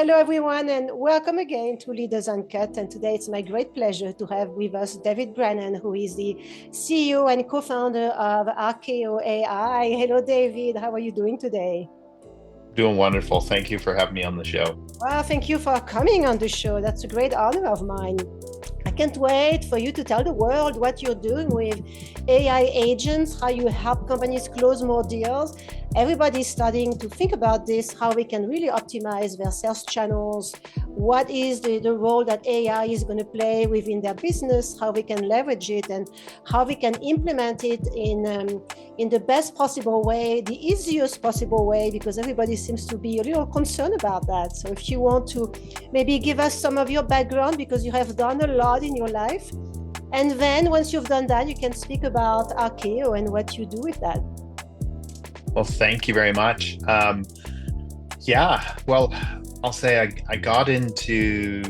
Hello, everyone, and welcome again to Leaders Uncut. And today it's my great pleasure to have with us David Brennan, who is the CEO and co-founder of Arkeo AI. Hello, David. How are you doing today? Doing wonderful. Thank you for having me on the show. Well, thank you for coming on the show. That's a great honor of mine. I can't wait for you to tell the world what you're doing with AI agents, how you help companies close more deals. Everybody's starting to think about this, how we can really optimize their sales channels, what is the role that AI is going to play within their business, how we can leverage it, and how we can implement it in the best possible way, the easiest possible way, because everybody seems to be a little concerned about that. So if you want to maybe give us some of your background, because you have done a lot in your life, and then once you've done that, you can speak about Arkeo and what you do with that. Well, thank you very much. Well, I'll say I got into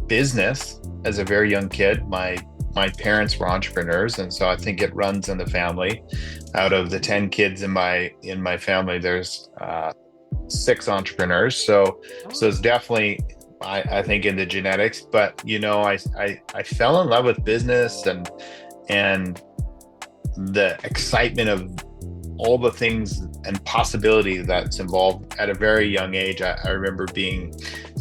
business as a very young kid. My parents were entrepreneurs, and so I think it runs in the family. Out of the 10 kids in my family, there's 6 entrepreneurs. So it's definitely I think in the genetics. But I fell in love with business and the excitement of all the things and possibility that's involved at a very young age. I remember being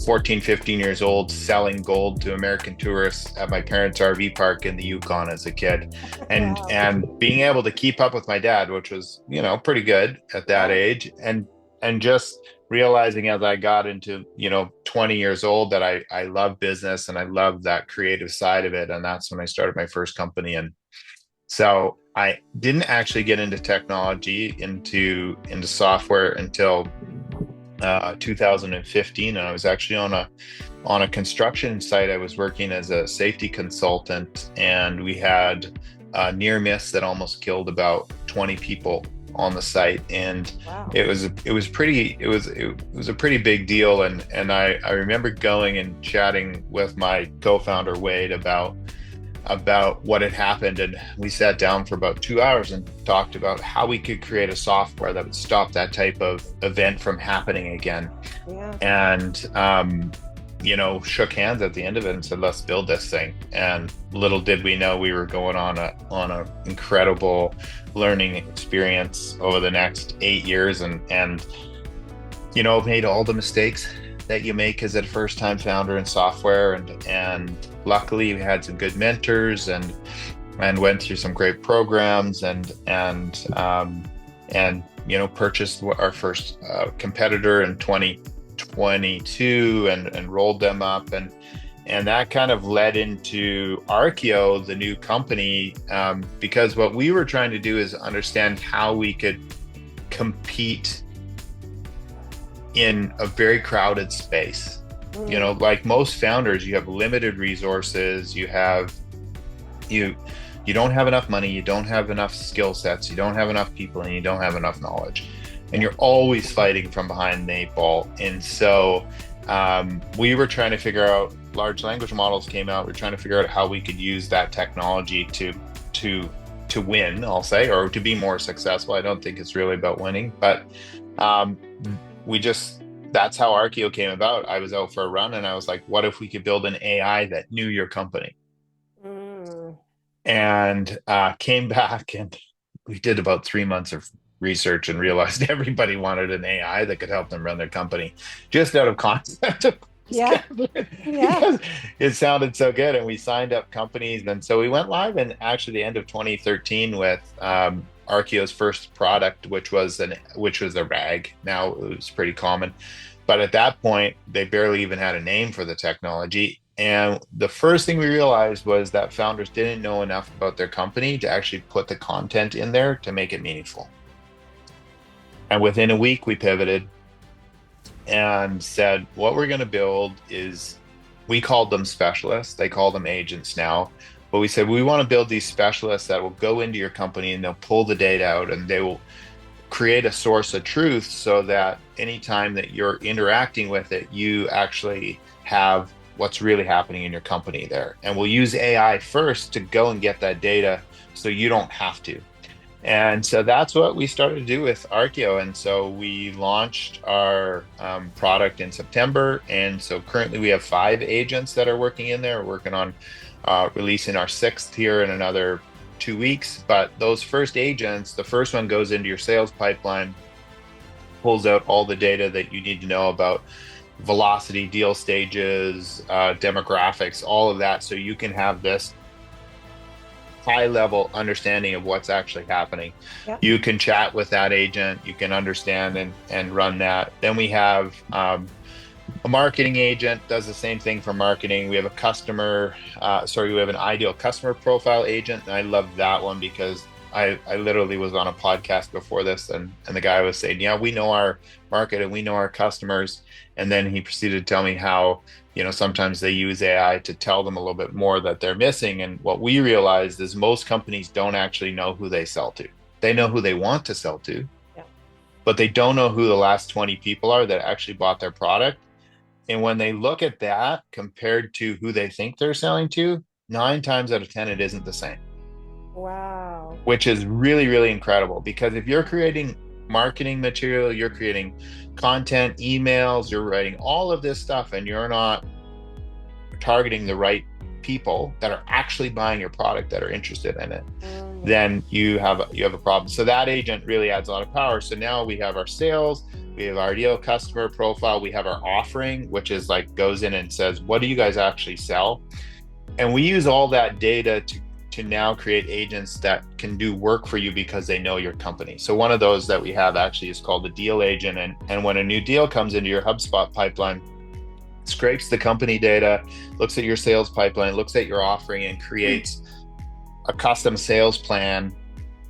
14, 15 years old, selling gold to American tourists at my parents' RV park in the Yukon as a kid, and Wow. and being able to keep up with my dad, which was pretty good at that age, and just realizing as I got into 20 years old that I love business and I love that creative side of it, and that's when I started my first company. And so I didn't actually get into technology, into software until 2015, and I was actually on a construction site. I was working as a safety consultant, and we had a near miss that almost killed about 20 people on the site, and Wow. it was a pretty big deal. And I remember going and chatting with my co-founder Wade about what had happened, and we sat down for about 2 hours and talked about how we could create a software that would stop that type of event from happening again. Yeah. And shook hands at the end of it and said, let's build this thing. And little did we know we were going on a incredible learning experience over the next 8 years, and made all the mistakes that you make as a first-time founder in software, and luckily we had some good mentors and went through some great programs, and purchased our first competitor in 2022 and rolled them up, and that kind of led into Arkeo, the new company, because what we were trying to do is understand how we could compete in a very crowded space. Like most founders, you have limited resources, you don't have enough money, you don't have enough skill sets, you don't have enough people, and you don't have enough knowledge, and you're always fighting from behind the 8 ball. And so we were trying to figure out, large language models came out, we're trying to figure out how we could use that technology to win, I'll say, or to be more successful. I don't think it's really about winning, but that's how Arkeo came about. I was out for a run and I was like, what if we could build an AI that knew your company? Mm. And came back, and we did about 3 months of research and realized everybody wanted an AI that could help them run their company, just out of concept. Yeah. Yeah. Because it sounded so good, and we signed up companies. And so we went live in actually the end of 2013 with Arkeo's first product, which was a rag. Now it was pretty common, but at that point they barely even had a name for the technology. And the first thing we realized was that founders didn't know enough about their company to actually put the content in there to make it meaningful. And within a week we pivoted and said, what we're going to build is, we called them specialists, they call them agents now. But we said, we want to build these specialists that will go into your company and they'll pull the data out, and they will create a source of truth, so that anytime that you're interacting with it, you actually have what's really happening in your company there. And we'll use AI first to go and get that data, so you don't have to. And so that's what we started to do with Arkeo. And so we launched our product in September. And so currently we have 5 agents that are working in there. We're working on releasing our 6th here in another 2 weeks. But those first agents, the first one goes into your sales pipeline, pulls out all the data that you need to know about velocity, deal stages, demographics, all of that. So you can have this high level understanding of what's actually happening. Yeah. You can chat with that agent, you can understand and run that. Then we have a marketing agent, does the same thing for marketing. We have a we have an ideal customer profile agent. And I love that one because I literally was on a podcast before this and the guy was saying, yeah, we know our market and we know our customers. And then he proceeded to tell me how, sometimes they use AI to tell them a little bit more that they're missing. And what we realized is most companies don't actually know who they sell to. They know who they want to sell to, yeah, but they don't know who the last 20 people are that actually bought their product. And when they look at that compared to who they think they're selling to, 9 times out of 10, it isn't the same. Wow. Which is really, really incredible, because if you're creating marketing material, you're creating content, emails, you're writing all of this stuff, and you're not targeting the right people that are actually buying your product, that are interested in it, then you have a problem. So that agent really adds a lot of power. So now we have our sales, we have our ideal customer profile, we have our offering, which is like goes in and says, what do you guys actually sell? And we use all that data to now create agents that can do work for you because they know your company. So one of those that we have actually is called the deal agent. And when a new deal comes into your HubSpot pipeline, scrapes the company data, looks at your sales pipeline, looks at your offering, and creates a custom sales plan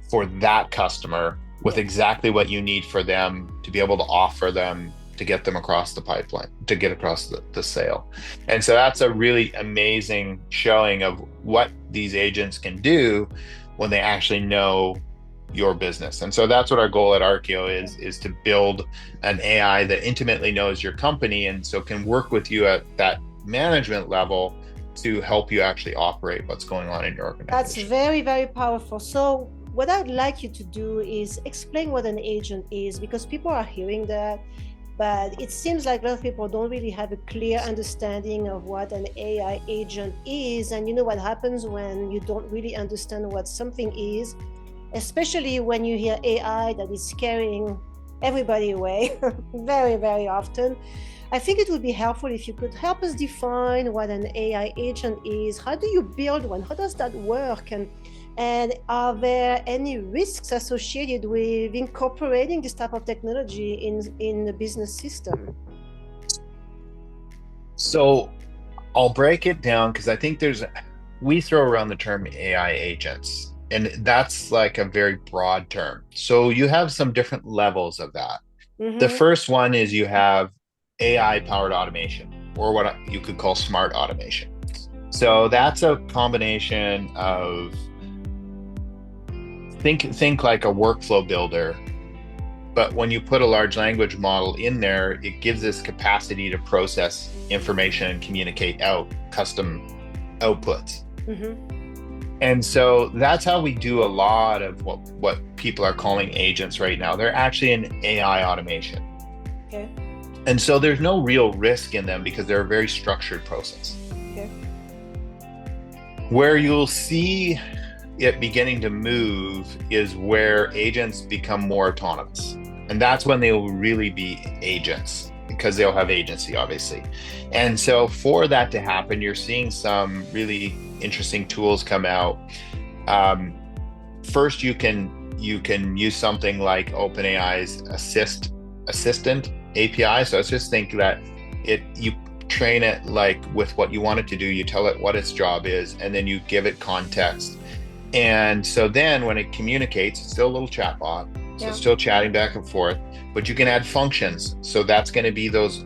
for that customer with exactly what you need for them to be able to offer them to get them across the pipeline, to get across the sale. And so that's a really amazing showing of what these agents can do when they actually know your business. And so that's what our goal at Arkeo is to build an AI that intimately knows your company and so can work with you at that management level to help you actually operate what's going on in your organization. That's very, very powerful. So what I'd like you to do is explain what an agent is, because people are hearing that, but it seems like a lot of people don't really have a clear understanding of what an AI agent is. And you know what happens when you don't really understand what something is, especially when you hear AI that is scaring everybody away very, very often. I think it would be helpful if you could help us define what an AI agent is. How do you build one? How does that work? And are there any risks associated with incorporating this type of technology in the business system? So I'll break it down because I think we throw around the term AI agents, and that's like a very broad term. So you have some different levels of that. Mm-hmm. The first one is you have AI powered automation, or what you could call smart automation. So that's a combination of think like a workflow builder, but when you put a large language model in there, it gives this capacity to process information and communicate out custom outputs. Mm-hmm. And so that's how we do a lot of what people are calling agents right now. They're actually an AI automation. Okay. And so there's no real risk in them because they're a very structured process. Okay. Where you'll see it beginning to move is where agents become more autonomous. And that's when they will really be agents, because they'll have agency, obviously. And so for that to happen, you're seeing some really interesting tools come out. First, you can use something like OpenAI's Assistant API. So let's just think that you train it like with what you want it to do, you tell it what its job is, and then you give it context. And so then when it communicates, it's still a little chatbot, so it's still chatting back and forth, but you can add functions. So that's going to be those,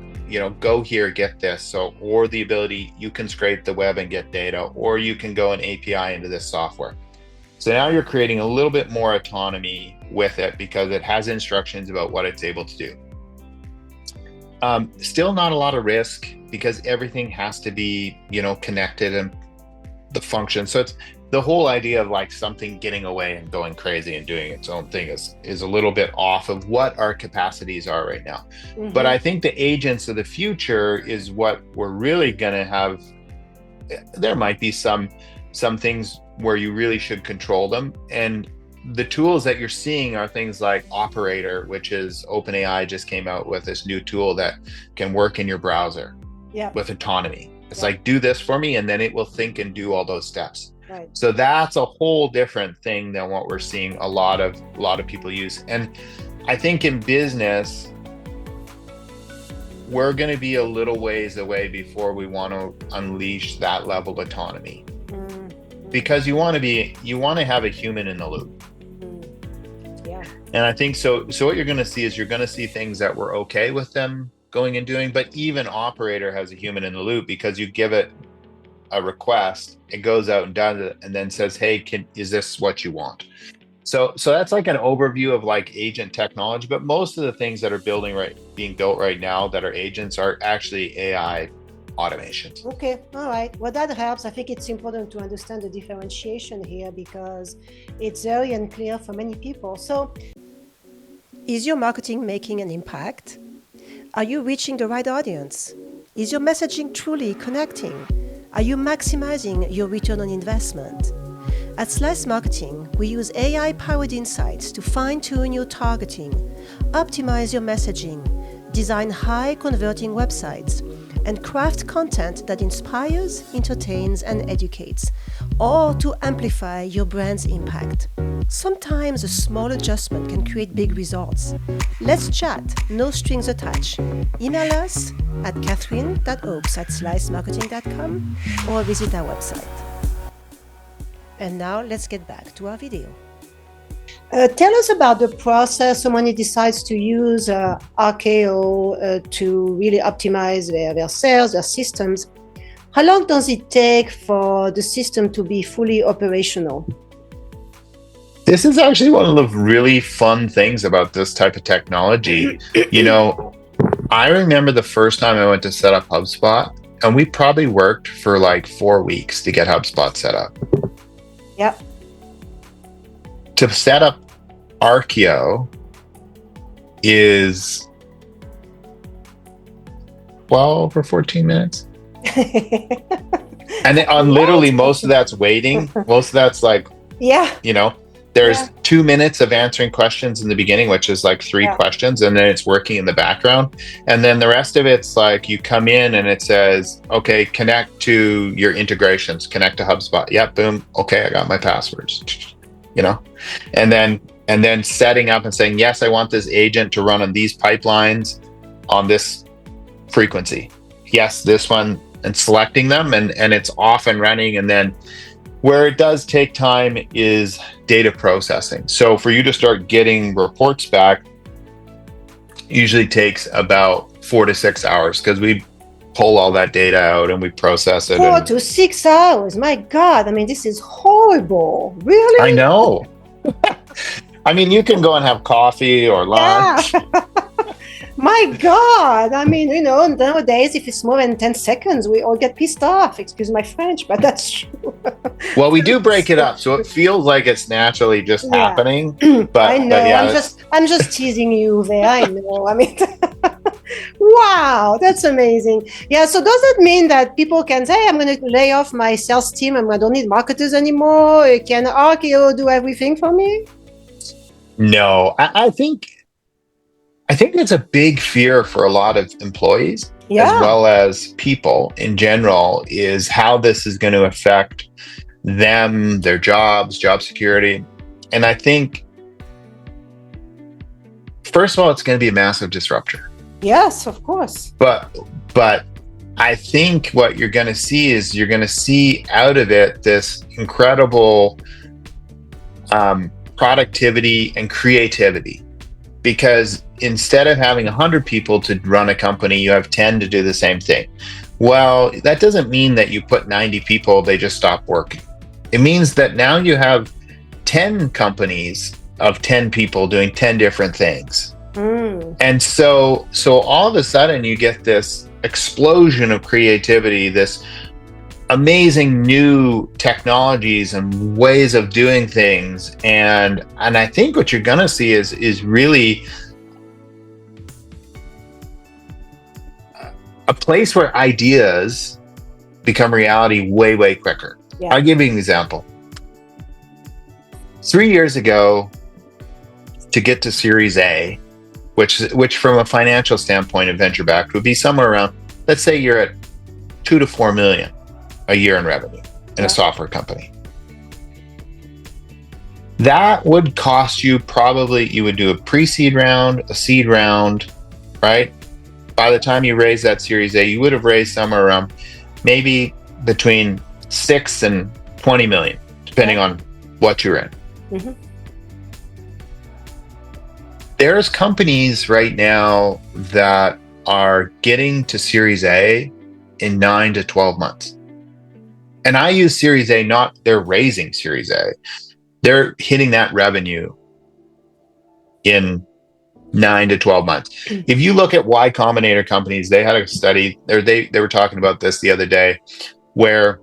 go here, get this. So, or the ability, you can scrape the web and get data, or you can go an API into this software. So now you're creating a little bit more autonomy with it because it has instructions about what it's able to do. Still not a lot of risk because everything has to be, connected and the function. So the whole idea of like something getting away and going crazy and doing its own thing is a little bit off of what our capacities are right now. Mhm. But I think the agents of the future is what we're really going to have. There might be some things where you really should control them, and the tools that you're seeing are things like Operator, which is OpenAI just came out with this new tool that can work in your browser Yeah. with autonomy. It's Yeah. like, do this for me, and then it will think and do all those steps. Right. So that's a whole different thing than what we're seeing a lot of people use. And I think in business, we're going to be a little ways away before we want to unleash that level of autonomy, because you want to have a human in the loop. Yeah. And I think so what you're going to see is you're going to see things that we're okay with them going and doing, but even Operator has a human in the loop, because you give it a request, it goes out and does it, and then says, hey, is this what you want? So that's like an overview of like agent technology, but most of the things that are being built right now that are agents are actually AI automations. Okay, all right. Well, that helps. I think it's important to understand the differentiation here, because it's very unclear for many people. So, is your marketing making an impact? Are you reaching the right audience? Is your messaging truly connecting? Are you maximizing your return on investment? At Slice Marketing, we use AI-powered insights to fine-tune your targeting, optimize your messaging, design high-converting websites, and craft content that inspires, entertains, and educates, or to amplify your brand's impact. Sometimes a small adjustment can create big results. Let's chat, no strings attached. Email us at catherine.oaks@slicemarketing.com or visit our website. And now let's get back to our video. Tell us about the process someone decides to use Arkeo to really optimize their sales, their systems. How long does it take for the system to be fully operational? This is actually one of the really fun things about this type of technology. I remember the first time I went to set up HubSpot, and we probably worked for like 4 weeks to get HubSpot set up. Yep. To set up Arkeo is 12 or 14 minutes. And then on literally most of that's waiting. Most of that's like, yeah. There's 2 minutes of answering questions in the beginning, which is like 3 questions, and then it's working in the background. And then the rest of it's like you come in and it says, okay, connect to your integrations, connect to HubSpot. Yep, boom. Okay, I got my passwords. And then setting up and saying, yes, I want this agent to run on these pipelines on this frequency. Yes, this one, and selecting them, and it's off and running. And then where it does take time is data processing. So for you to start getting reports back, usually takes about 4 to 6 hours, because we pull all that data out and we process it. 4 to 6 hours. My God. I mean, this is horrible. Really? I know. I mean, you can go and have coffee or lunch. Yeah. My God. I mean, nowadays, if it's more than 10 seconds, we all get pissed off. Excuse my French, but that's true. Well, we do break it up, so it feels like it's naturally just happening. But I know. But yeah, I'm just teasing you there. I know. I mean, wow, that's amazing. Yeah. So does that mean that people can say, I'm going to lay off my sales team and I don't need marketers anymore? Can Arkeo do everything for me? No, I think it's a big fear for a lot of employees, as well as people in general, is how this is going to affect them, their jobs, job security. And I think, first of all, it's going to be a massive disruptor. Yes, of course. But I think what you're going to see is out of it this incredible productivity and creativity. Because instead of having 100 people to run a company, you have 10 to do the same thing. Well, that doesn't mean that you put 90 people, they just stop working. It means that now you have 10 companies of 10 people doing 10 different things. And so all of a sudden you get this explosion of creativity, this amazing new technologies and ways of doing things. And I think what you're going to see is really a place where ideas become reality way, way quicker. Yeah. I'll give you an example. 3 years ago, to get to Series A, which from a financial standpoint of venture backed would be somewhere around, let's say you're at 2 to 4 million a year in revenue in a software company. That would cost you probably, you would do a pre-seed round, a seed round, right? By the time you raise that Series A, you would have raised somewhere around maybe between 6 and 20 million, depending on what you're in. Mm-hmm. There's companies right now that are getting to Series A in 9 to 12 months. And I use Series A, not they're raising Series A. They're hitting that revenue in 9 to 12 months. If you look at Y Combinator companies, they had a study, or they were talking about this the other day, where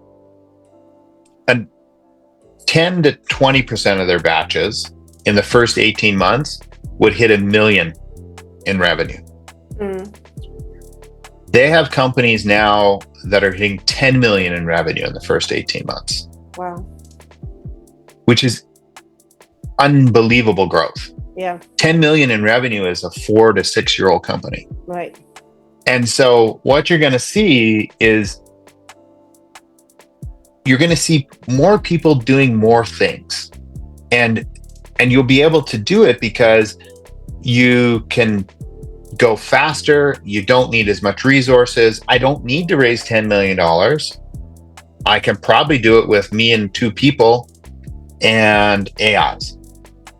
10 to 20% of their batches in the first 18 months would hit $1 million in revenue. They have companies now that are hitting 10 million in revenue in the first 18 months. Wow. Which is unbelievable growth. Yeah. 10 million in revenue is a 4 to 6 year old company. Right. And so what you're going to see is you're going to see more people doing more things. And you'll be able to do it because you can go faster. You don't need as much resources. I don't need to raise $10 million. I can probably do it with me and 2 people and AIs.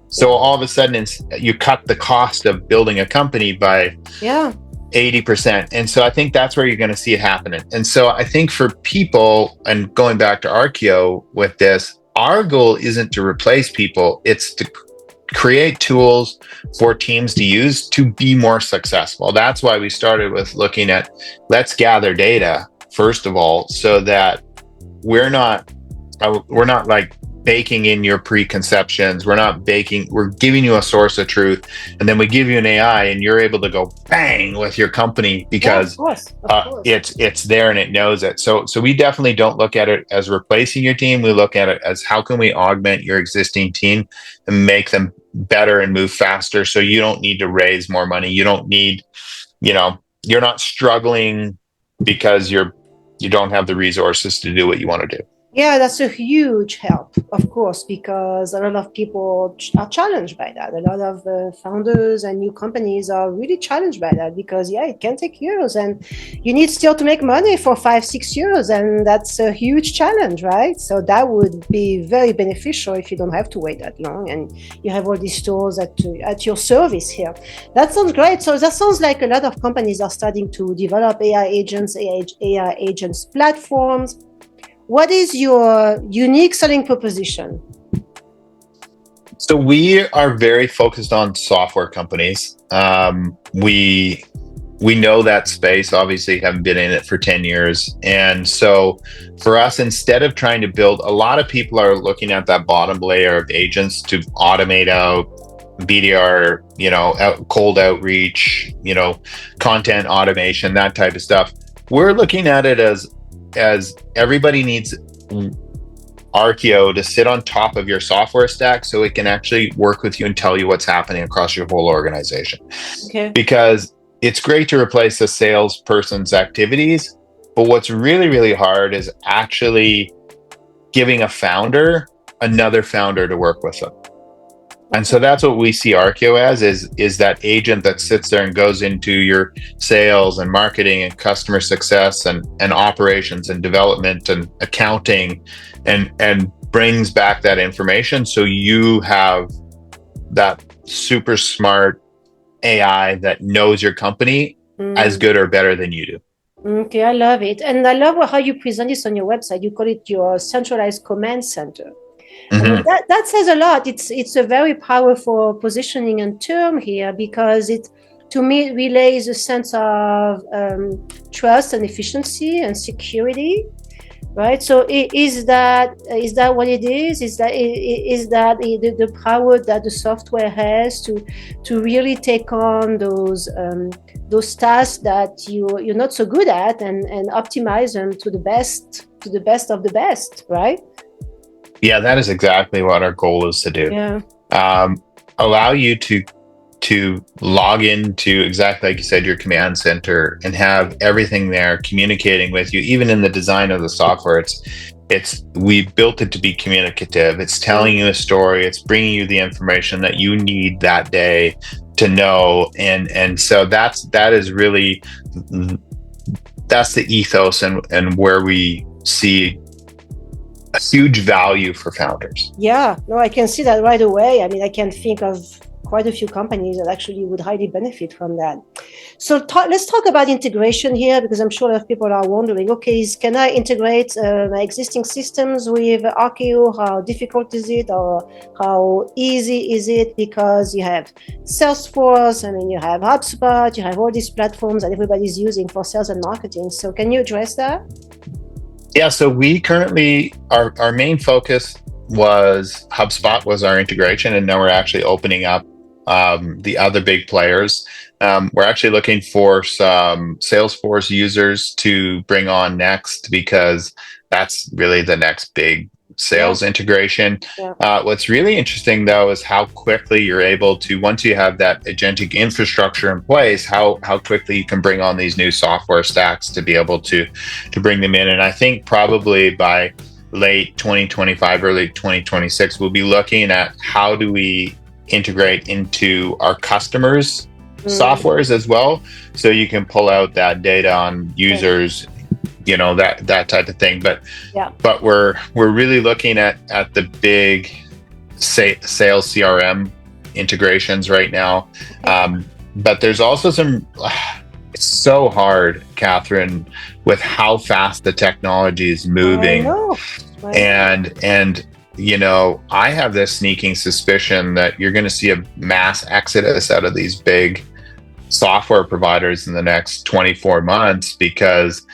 So all of a sudden you cut the cost of building a company by 80%. And so I think that's where you're going to see it happening. And so I think for people, and going back to Arkeo with this, our goal isn't to replace people. It's to create tools for teams to use to be more successful. That's why we started with looking at, let's gather data, first of all, so that we're not like baking in your preconceptions. We're giving you a source of truth, and then we give you an AI and you're able to go bang with your company because of course. It's there and it knows it. So we definitely don't look at it as replacing your team. We look at it as how can we augment your existing team and make them better and move faster, so you don't need to raise more money. You don't need, you're not struggling because you don't have the resources to do what you want to do. Yeah, that's a huge help, of course, because a lot of people are challenged by that. A lot of founders and new companies are really challenged by that because, it can take years and you need still to make money for 5-6 years. And that's a huge challenge, right? So that would be very beneficial if you don't have to wait that long and you have all these tools at your service here. That sounds great. So that sounds like a lot of companies are starting to develop AI agents platforms. What is your unique selling proposition? So we are very focused on software companies. We know that space, obviously haven't been in it for 10 years. And so for us, instead of trying to build, a lot of people are looking at that bottom layer of agents to automate out BDR, cold outreach, content automation, that type of stuff. We're looking at it as everybody needs Arkeo to sit on top of your software stack so it can actually work with you and tell you what's happening across your whole organization. Okay. Because it's great to replace a salesperson's activities, but what's really, really hard is actually giving a founder another founder to work with them. And so that's what we see Arkeo as, is that agent that sits there and goes into your sales and marketing and customer success and operations and development and accounting and brings back that information. So you have that super smart AI that knows your company as good or better than you do. Okay, I love it. And I love how you present this on your website. You call it your centralized command center. Mm-hmm. I mean, that says a lot. It's a very powerful positioning and term here because it, to me, relays a sense of trust and efficiency and security right? So is that what it is? Is that the power that the software has to really take on those tasks that you're not so good at, and optimize them to the best of the best, right? Yeah, that is exactly what our goal is to do. Yeah. Allow you to log into, exactly like you said, your command center, and have everything there communicating with you. Even in the design of the software, it's we built it to be communicative. It's telling you a story. It's bringing you the information that you need that day to know. And so that is really, that's the ethos, and where we see a huge value for founders. Yeah, no, I can see that right away. I mean, I can think of quite a few companies that actually would highly benefit from that. So let's talk about integration here, because I'm sure that people are wondering, okay, can I integrate my existing systems with Arkeo? How difficult is it, or how easy is it? Because you have Salesforce, I mean, you have HubSpot, you have all these platforms that everybody's using for sales and marketing. So can you address that? Yeah, so we currently, our main focus was HubSpot was our integration, and now we're actually opening up the other big players. We're actually looking for some Salesforce users to bring on next, because that's really the next big sales integration. Yeah. What's really interesting, though, is how quickly you're able to, once you have that agentic infrastructure in place, how quickly you can bring on these new software stacks to be able to bring them in. And I think probably by late 2025, early 2026, we'll be looking at how do we integrate into our customers' softwares as well, so you can pull out that data on users, that type of thing. But we're really looking at the big sales CRM integrations right now. But there's also some, it's so hard, Catherine, with how fast the technology is moving. And I have this sneaking suspicion that you're going to see a mass exodus out of these big software providers in the next 24 months, because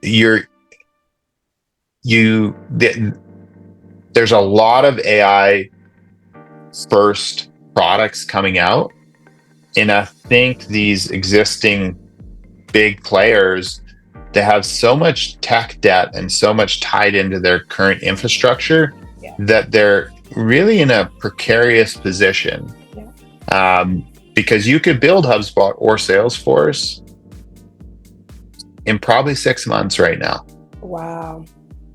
there's a lot of AI first products coming out, and I think these existing big players, they have so much tech debt and so much tied into their current infrastructure that they're really in a precarious position. Because you could build HubSpot or Salesforce in probably 6 months right now. Wow.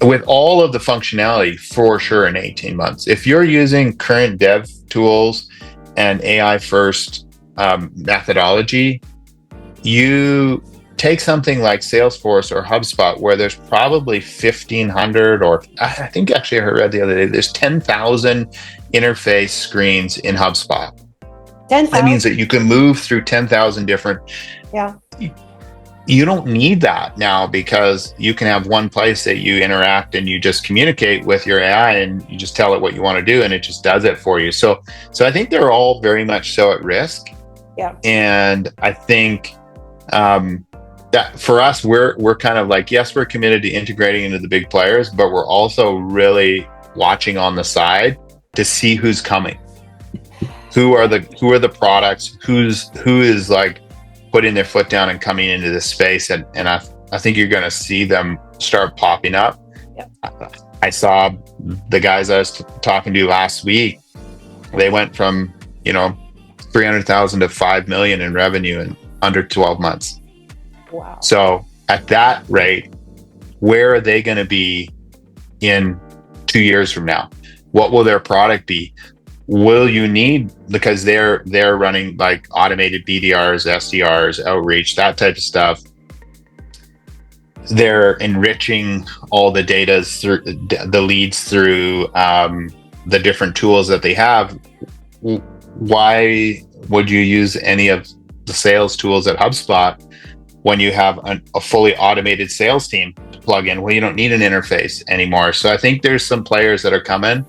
With all of the functionality, for sure in 18 months. If you're using current dev tools and AI first methodology, you take something like Salesforce or HubSpot, where there's probably 1,500, or I think actually I read the other day, there's 10,000 interface screens in HubSpot. 10,000? That means that you can move through 10,000 different. Yeah. You don't need that now, because you can have one place that you interact and you just communicate with your AI, and you just tell it what you want to do, and it just does it for you. So I think they're all very much so at risk. Yeah. And I think that for us, we're kind of like, yes, we're committed to integrating into the big players, but we're also really watching on the side to see who's coming. Who are the products? Who is like putting their foot down and coming into this space? And I think you're going to see them start popping up. Yep. I saw the guys I was talking to last week. They went from 300,000 to 5 million in revenue in under 12 months. Wow. So at that rate, where are they going to be in 2 years from now? What will their product be? Will you need, because they're running like automated BDRs, SDRs, outreach, that type of stuff. They're enriching all the data through the leads through the different tools that they have. Why would you use any of the sales tools at HubSpot when you have a fully automated sales team to plug in? Well, you don't need an interface anymore. So I think there's some players that are coming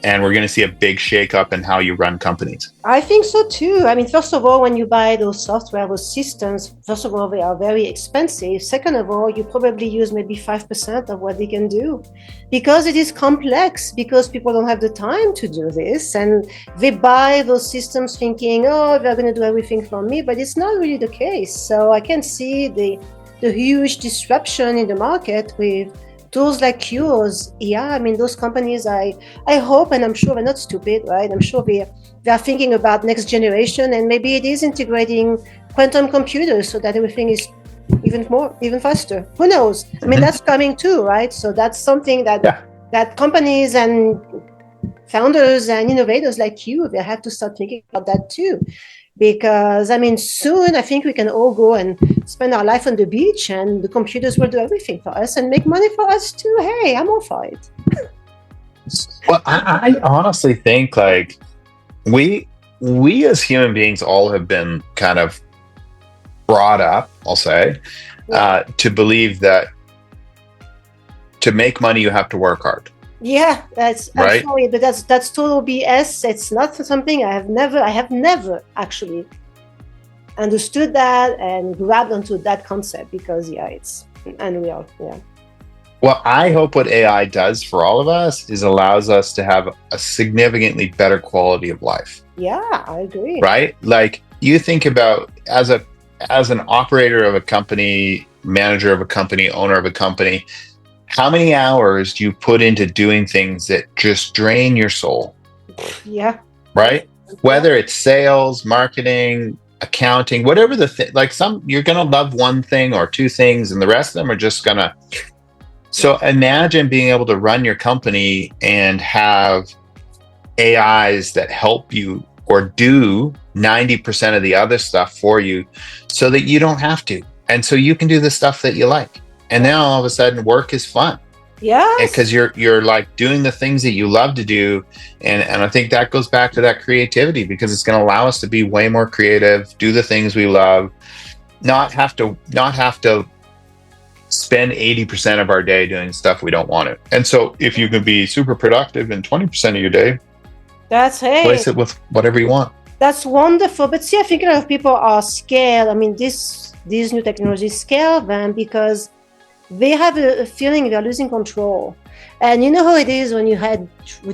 and we're going to see a big shakeup in how you run companies. I think so too. I mean, first of all, when you buy those software, those systems, first of all, they are very expensive. Second of all, you probably use maybe 5% of what they can do because it is complex, because people don't have the time to do this. And they buy those systems thinking, oh, they're going to do everything for me, but it's not really the case. So I can see the huge disruption in the market with tools like yours. Yeah, I mean, those companies, I hope, and I'm sure they're not stupid, right? I'm sure they are thinking about next generation, and maybe it is integrating quantum computers so that everything is even faster. Who knows? I mean, that's coming too, right? So that's something that companies and founders and innovators like you, they have to start thinking about that too. Because, I mean, soon I think we can all go and spend our life on the beach and the computers will do everything for us and make money for us too. Hey, I'm all for it. Well, I honestly think like we as human beings all have been kind of brought up, I'll say, to believe that to make money, you have to work hard. Yeah, that's right. Sorry, but that's total BS. It's not something I have never actually understood that and grabbed onto that concept, because it's unreal. Yeah. Well, I hope what AI does for all of us is allows us to have a significantly better quality of life. Yeah, I agree. Right? Like, you think about as an operator of a company, manager of a company, owner of a company, how many hours do you put into doing things that just drain your soul? Yeah. Right? Whether it's sales, marketing, accounting, whatever like you're going to love one thing or two things, and the rest of them are just going to. So imagine being able to run your company and have AIs that help you or do 90% of the other stuff for you so that you don't have to. And so you can do the stuff that you like. And now all of a sudden work is fun. Yeah. Because you're like doing the things that you love to do. And I think that goes back to that creativity, because it's going to allow us to be way more creative, do the things we love, not have to spend 80% of our day doing stuff we don't want to. And so if you can be super productive in 20% of your day, replace it with whatever you want. That's wonderful. But see, I think a lot of people are scared. I mean, these new technologies scare them because they have a feeling they're losing control. And you know how it is when you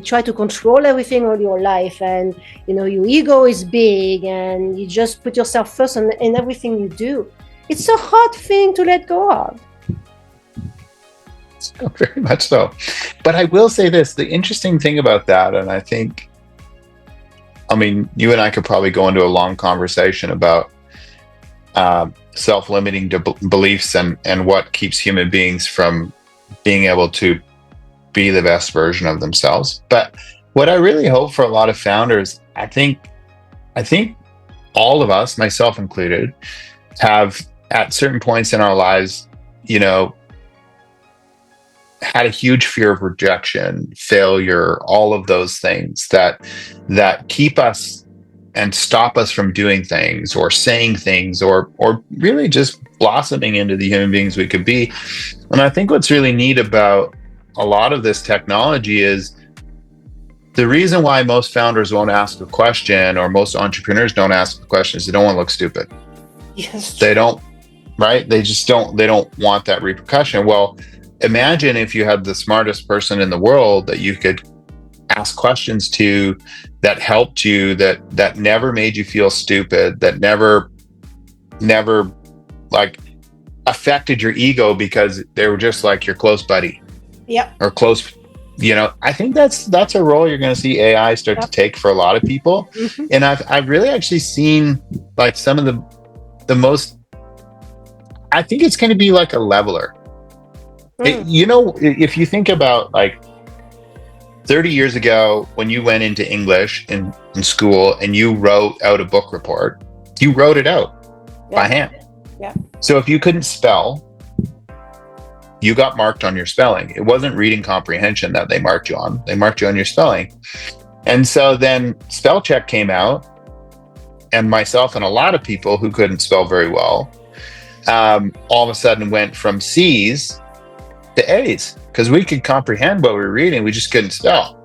try to control everything all your life, and your ego is big and you just put yourself first in everything you do. It's a hard thing to let go of. Oh, very much so. But I will say this, the interesting thing about that, and I mean, you and I could probably go into a long conversation about self-limiting beliefs and what keeps human beings from being able to be the best version of themselves. But what I really hope for a lot of founders, I think all of us, myself included, have at certain points in our lives, had a huge fear of rejection, failure, all of those things that keep us and stop us from doing things or saying things or really just blossoming into the human beings we could be. And I think what's really neat about a lot of this technology is the reason why most founders won't ask a question, or most entrepreneurs don't ask a question, is they don't want to look stupid. Yes. They don't, right? They don't want that repercussion. Well, imagine if you had the smartest person in the world that you could ask questions to, that helped you, that never made you feel stupid, that never like affected your ego because they were just like your close buddy. Yeah. Or close, I think that's a role you're going to see AI start to take for a lot of people. Mm-hmm. And I've really actually seen like some of the most, I think it's going to be like a leveler. If you think about like 30 years ago, when you went into English in school and you wrote out a book report, you wrote it out by hand. Yeah. So if you couldn't spell, you got marked on your spelling. It wasn't reading comprehension that they marked you on. They marked you on your spelling. And so then spell check came out, and myself and a lot of people who couldn't spell very well, all of a sudden went from C's to A's, because we could comprehend what we were reading, we just couldn't spell.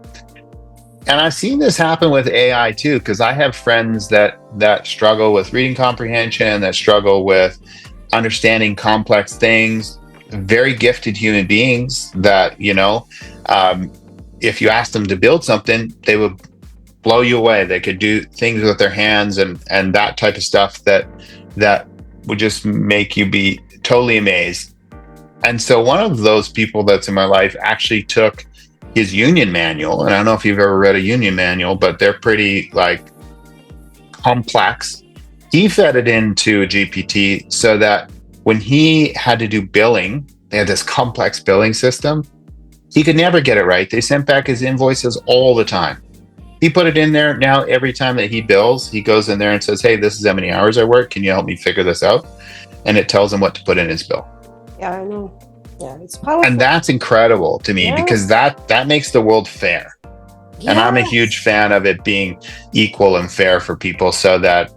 And I've seen this happen with AI too, because I have friends that struggle with reading comprehension, that struggle with understanding complex things, very gifted human beings that, if you asked them to build something, they would blow you away. They could do things with their hands and that type of stuff that would just make you be totally amazed. And so one of those people that's in my life actually took his union manual, and I don't know if you've ever read a union manual, but they're pretty like complex. He fed it into a GPT so that when he had to do billing, they had this complex billing system. He could never get it right. They sent back his invoices all the time. He put it in there. Now, every time that he bills, he goes in there and says, hey, this is how many hours I work. Can you help me figure this out? And it tells him what to put in his bill. Yeah, I know. Yeah, it's powerful. And that's incredible to me, because that makes the world fair. Yes. And I'm a huge fan of it being equal and fair for people so that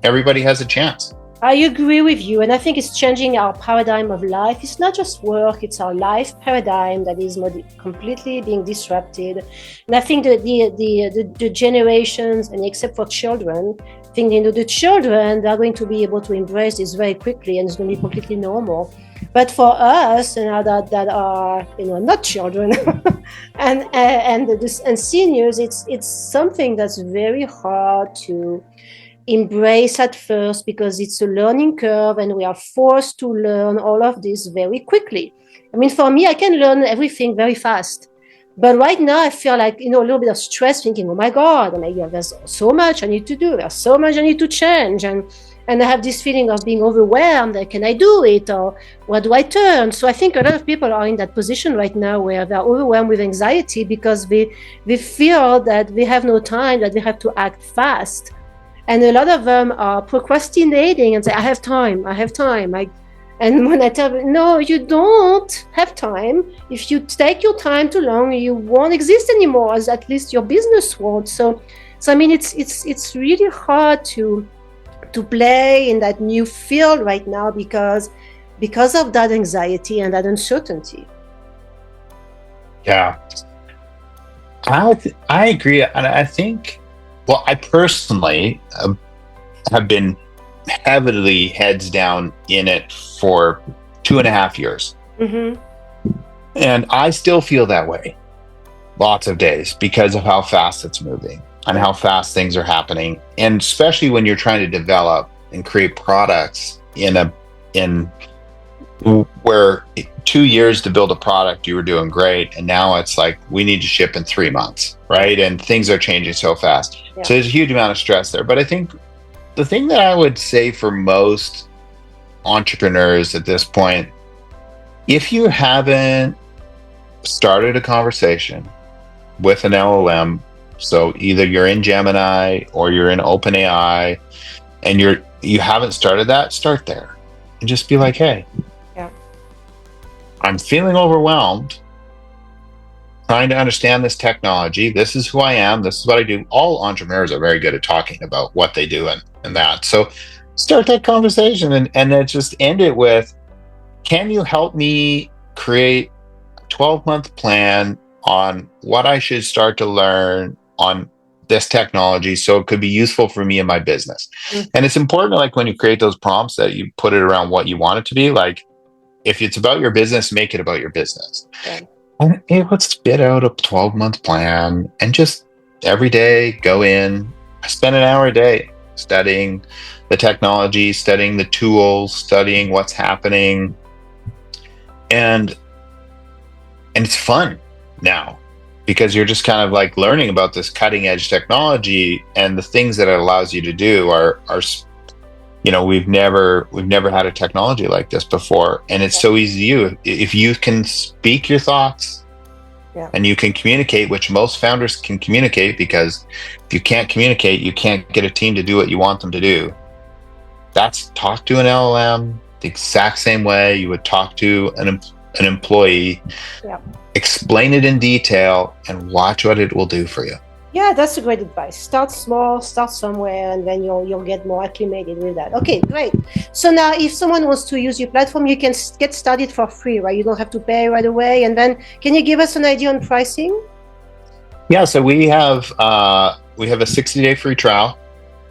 everybody has a chance. I agree with you, and I think it's changing our paradigm of life. It's not just work, it's our life paradigm that is completely being disrupted. And I think that the generations, and except for children, I think the children, they're going to be able to embrace this very quickly, and it's going to be completely normal. But for us, that are not children and seniors, it's something that's very hard to embrace at first, because it's a learning curve and we are forced to learn all of this very quickly. I mean, for me, I can learn everything very fast. But right now I feel like, a little bit of stress, thinking, oh my God, there's so much I need to do. There's so much I need to change. And I have this feeling of being overwhelmed. Can I do it? Or where do I turn? So I think a lot of people are in that position right now where they're overwhelmed with anxiety because they feel that they have no time, that they have to act fast. And a lot of them are procrastinating and say, I have time. And when I tell them, no, you don't have time. If you take your time too long, you won't exist anymore, as at least your business won't. So I mean, it's really hard to play in that new field right now because of that anxiety and that uncertainty. Yeah, I agree. And I think, well, I personally have been heavily heads down in it for 2.5 years. Mm-hmm. And I still feel that way lots of days because of how fast it's moving and how fast things are happening. And especially when you're trying to develop and create products in where 2 years to build a product, you were doing great. And now it's like, we need to ship in 3 months, right? And things are changing so fast. Yeah. So there's a huge amount of stress there. But I think the thing that I would say for most entrepreneurs at this point, if you haven't started a conversation with an LLM, so either you're in Gemini or you're in OpenAI, and you haven't started that, start there and just be like, hey, I'm feeling overwhelmed, trying to understand this technology. This is who I am. This is what I do. All entrepreneurs are very good at talking about what they do and that. So start that conversation and then just end it with, can you help me create a 12-month plan on what I should start to learn on this technology so it could be useful for me in my business? Mm-hmm. And it's important, like when you create those prompts, that you put it around what you want it to be. Like, if it's about your business, make it about your business. Okay. And it would spit out a 12-month plan and just every day go in, spend an hour a day studying the technology, studying the tools, studying what's happening. And it's fun now because you're just kind of like learning about this cutting edge technology, and the things that it allows you to do are we've never had a technology like this before, and it's so easy to use. If you can speak your thoughts and you can communicate, which most founders can communicate, because if you can't communicate, you can't get a team to do what you want them to do. That's talk to an LLM the exact same way you would talk to an employee. Explain it in detail and watch what it will do for you. Yeah, that's a great advice. Start small, start somewhere, and then you'll get more acclimated with that. Okay, great. So now if someone wants to use your platform, you can get started for free, right? You don't have to pay right away. And then can you give us an idea on pricing? Yeah, so we have a 60-day free trial.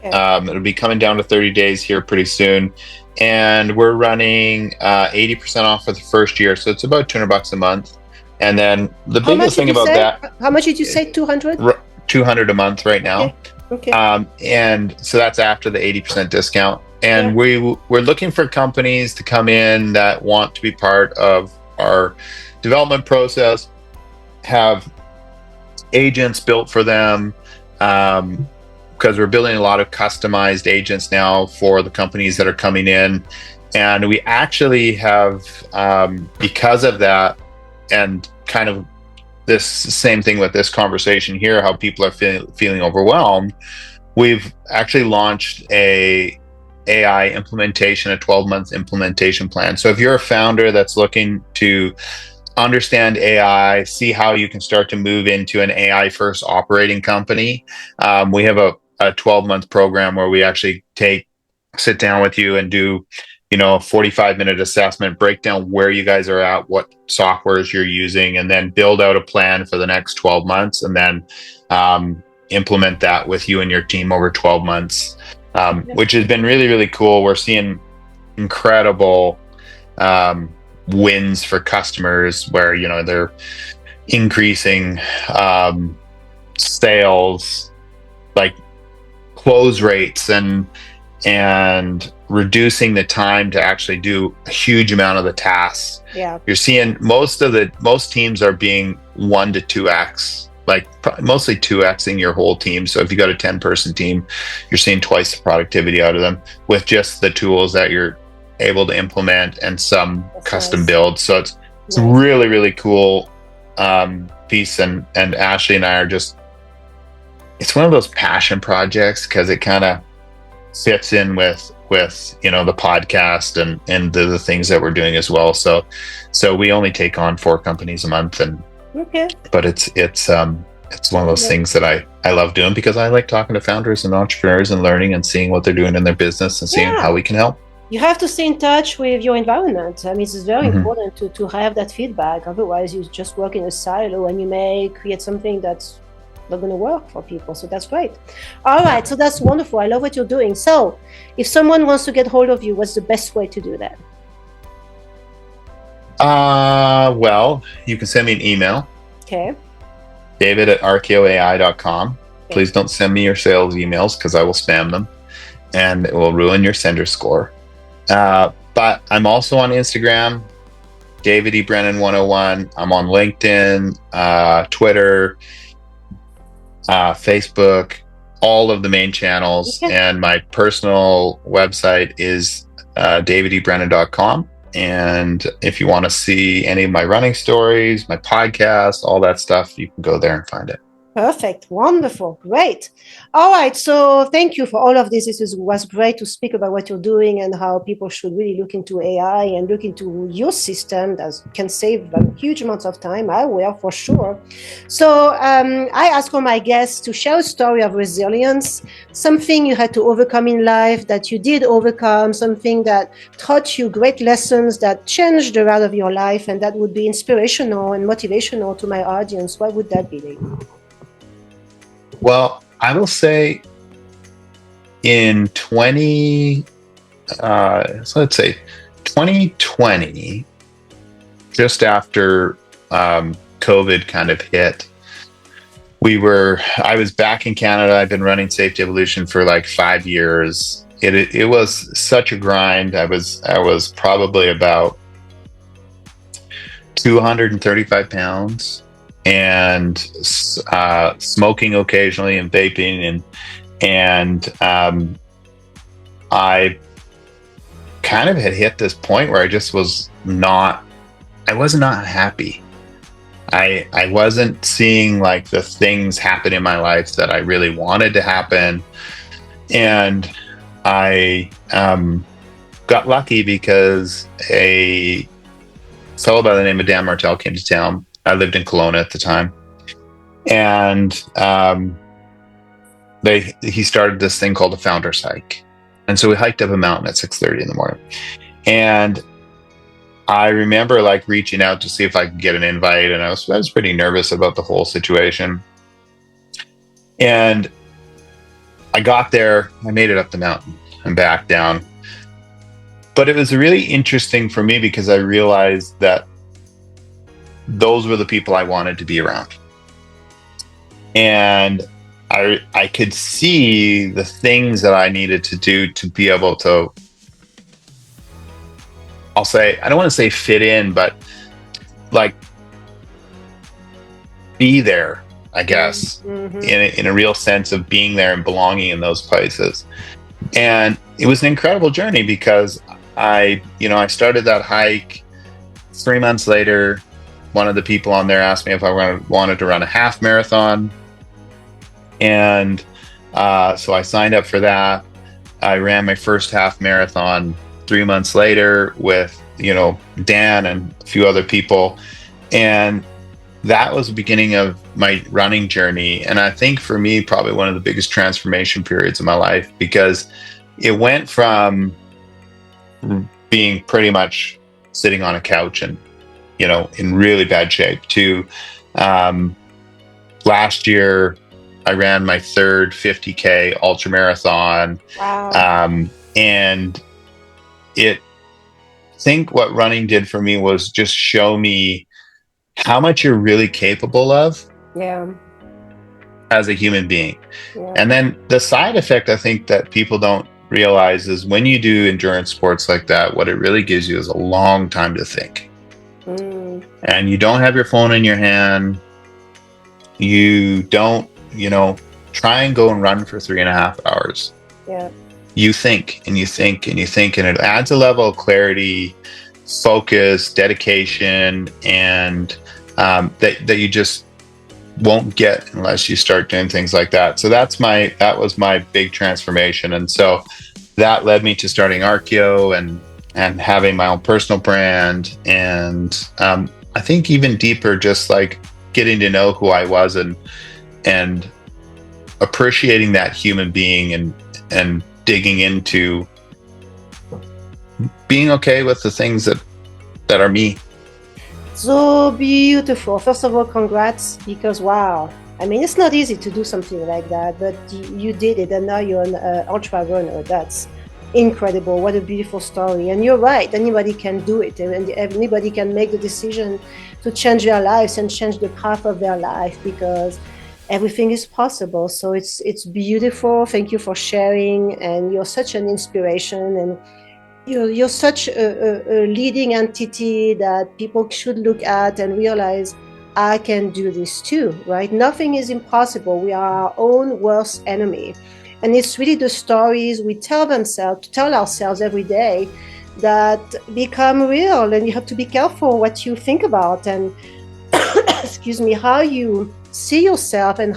Okay. It'll be coming down to 30 days here pretty soon. And we're running 80% off for the first year. So it's about $200 a month. And then the How much biggest did thing you about say? that, How much did you say? 200? 200 a month right now. Okay. Okay. And so that's after the 80% discount. Yeah. And we're looking for companies to come in that want to be part of our development process, have agents built for them, because we're building a lot of customized agents now for the companies that are coming in. And we actually have, because of that, and kind of this same thing with this conversation here, how people are feeling overwhelmed, we've actually launched a AI implementation, a 12-month implementation plan. So if you're a founder that's looking to understand AI, see how you can start to move into an AI first operating company, we have a 12-month program where we actually sit down with you and do, a 45-minute assessment, break down where you guys are at, what softwares you're using, and then build out a plan for the next 12 months, and then implement that with you and your team over 12 months, which has been really, really cool. We're seeing incredible wins for customers where, they're increasing sales, like close rates, and reducing the time to actually do a huge amount of the tasks. Yeah. You're seeing most teams are being 1 to 2x, like mostly 2xing your whole team. So if you got a 10-person team, you're seeing twice the productivity out of them with just the tools that you're able to implement and some custom builds. So it's a really, really cool piece. And Ashley and I are it's one of those passion projects because it kind of fits in with the podcast and the things that we're doing as well. So we only take on 4 companies a month, but it's one of those things that I love doing because I like talking to founders and entrepreneurs and learning and seeing what they're doing in their business and seeing how we can help. You have to stay in touch with your environment. I mean, it's very important to have that feedback. Otherwise, you just work in a silo and you may create something that's not going to work for people. So that's great. All right. So that's wonderful. I love what you're doing. So if someone wants to get hold of you, what's the best way to do that? Well, you can send me an email. Okay. David@arkeoai.com. Okay. Please don't send me your sales emails because I will spam them and it will ruin your sender score. But I'm also on Instagram, David E. Brennan 101. I'm on LinkedIn, Twitter, Facebook, all of the main channels. Okay. And my personal website is davidebrennan.com. And if you want to see any of my running stories, my podcast, all that stuff, you can go there and find it. Perfect. Wonderful. Great. All right. So thank you for all of this. This was great to speak about what you're doing and how people should really look into AI and look into your system that can save them huge amounts of time. I will, for sure. So I ask all my guests to share a story of resilience, something you had to overcome in life that you did overcome, something that taught you great lessons that changed the route of your life, and that would be inspirational and motivational to my audience. What would that be, David? Well, I will say in 2020, just after COVID kind of hit, I was back in Canada. I've been running Safety Evolution for like 5 years. It was such a grind. I was probably about 235 pounds. And smoking occasionally and vaping, and I kind of had hit this point where I just was not happy. I wasn't seeing like the things happen in my life that I really wanted to happen, and I got lucky because a fellow by the name of Dan Martell came to town. I lived in Kelowna at the time, and he started this thing called the Founders Hike, and so we hiked up a mountain at 6:30 in the morning. And I remember like reaching out to see if I could get an invite, and I was pretty nervous about the whole situation. And I got there, I made it up the mountain and back down. But it was really interesting for me because I realized that those were the people I wanted to be around. And I could see the things that I needed to do to be able to, I'll say, I don't want to say fit in, but like be there, I guess, in a real sense of being there and belonging in those places. And it was an incredible journey because I started that hike. 3 months later, one of the people on there asked me if I wanted to run a half marathon. And so I signed up for that. I ran my first half marathon 3 months later with, Dan and a few other people. And that was the beginning of my running journey. And I think for me, probably one of the biggest transformation periods of my life, because it went from being pretty much sitting on a couch and, in really bad shape to last year, I ran my third 50K ultra marathon. Wow. And I think what running did for me was just show me how much you're really capable of as a human being. Yeah. And then the side effect, I think, that people don't realize is when you do endurance sports like that, what it really gives you is a long time to think. And you don't have your phone in your hand. You don't, try and go and run for 3.5 hours. Yeah. You think and you think and you think, and it adds a level of clarity, focus, dedication, and that you just won't get unless you start doing things like that. So that was my big transformation. And so that led me to starting Arkeo and having my own personal brand. And I think even deeper, just like getting to know who I was and appreciating that human being and digging into being okay with the things that are me. So beautiful. First of all, congrats, because wow. I mean, it's not easy to do something like that, but you did it, and now you're an ultra runner. That's incredible. What a beautiful story. And you're right, anybody can do it, and anybody can make the decision to change their lives and change the path of their life, because everything is possible. So it's beautiful. Thank you for sharing, and you're such an inspiration, and you're such a leading entity that people should look at and realize, I can do this too, right? Nothing is impossible. We are our own worst enemy. And it's really the stories we tell ourselves every day that become real. And you have to be careful what you think about and excuse me, how you see yourself, and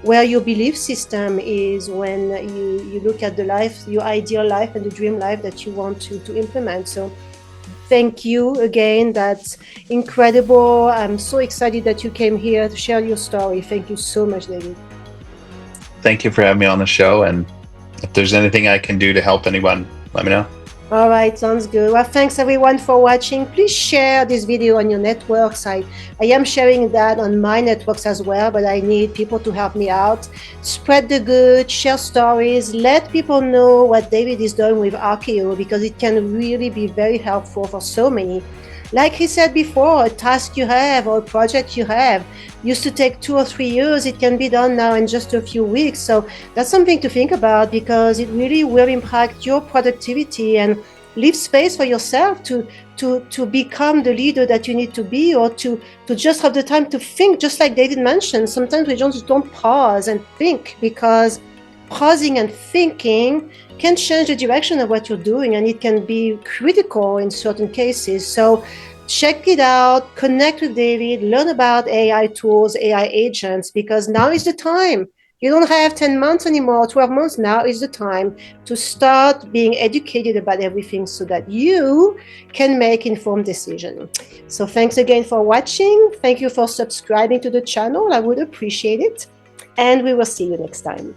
where your belief system is when you look at the life, your ideal life and the dream life that you want to implement. So thank you again. That's incredible. I'm so excited that you came here to share your story. Thank you so much, David. Thank you for having me on the show. And if there's anything I can do to help anyone, let me know. All right, sounds good. Well, thanks everyone for watching. Please share this video on your networks. I am sharing that on my networks as well, but I need people to help me out. Spread the good, share stories, let people know what David is doing with Arkeo, because it can really be very helpful for so many. Like he said before, a task you have or a project you have used to take 2 or 3 years. It can be done now in just a few weeks. So that's something to think about, because it really will impact your productivity and leave space for yourself to become the leader that you need to be, or to just have the time to think, just like David mentioned. Sometimes we just don't pause and think, because pausing and thinking can change the direction of what you're doing, and it can be critical in certain cases. So check it out, connect with David, learn about AI tools, AI agents, because now is the time. You don't have 10 months anymore, 12 months. Now is the time to start being educated about everything so that you can make informed decisions. So thanks again for watching. Thank you for subscribing to the channel. I would appreciate it. And we will see you next time.